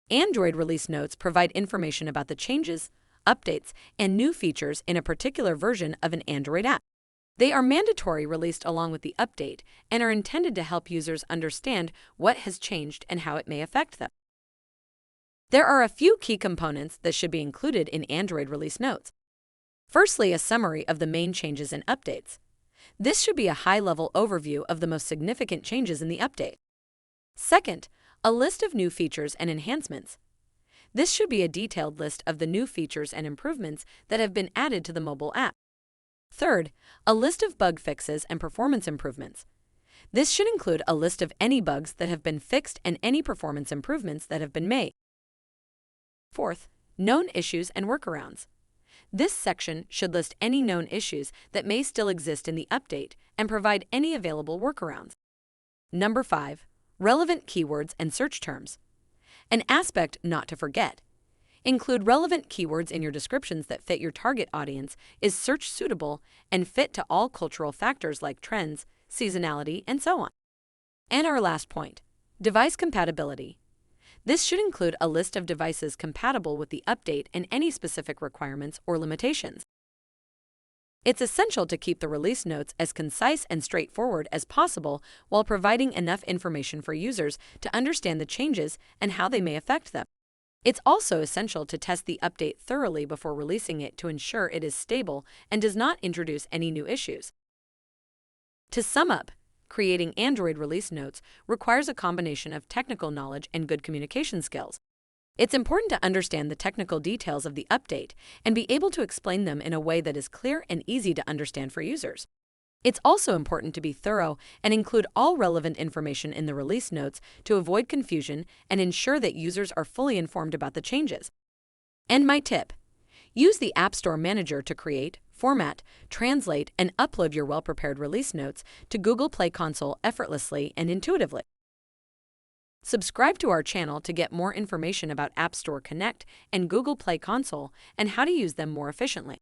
Android release notes provide information about the changes, updates, and new features in a particular version of an Android app. They are mandatory released along with the update and are intended to help users understand what has changed and how it may affect them. There are a few key components that should be included in Android release notes. Firstly, a summary of the main changes and updates. This should be a high-level overview of the most significant changes in the update. Second, a list of new features and enhancements. This should be a detailed list of the new features and improvements that have been added to the mobile app. Third, a list of bug fixes and performance improvements. This should include a list of any bugs that have been fixed and any performance improvements that have been made. Fourth, known issues and workarounds. This section should list any known issues that may still exist in the update and provide any available workarounds. Number 5, relevant keywords and search terms. An aspect not to forget. Include relevant keywords in your descriptions that fit your target audience, is search suitable, and fit to all cultural factors like trends, seasonality, and so on. And our last point, device compatibility. This should include a list of devices compatible with the update and any specific requirements or limitations. It's essential to keep the release notes as concise and straightforward as possible while providing enough information for users to understand the changes and how they may affect them. It's also essential to test the update thoroughly before releasing it to ensure it is stable and does not introduce any new issues. To sum up, creating Android release notes requires a combination of technical knowledge and good communication skills. It's important to understand the technical details of the update and be able to explain them in a way that is clear and easy to understand for users. It's also important to be thorough and include all relevant information in the release notes to avoid confusion and ensure that users are fully informed about the changes. And my tip: use the App Store Manager to create, format, translate, and upload your well-prepared release notes to Google Play Console effortlessly and intuitively. Subscribe to our channel to get more information about App Store Connect and Google Play Console and how to use them more efficiently.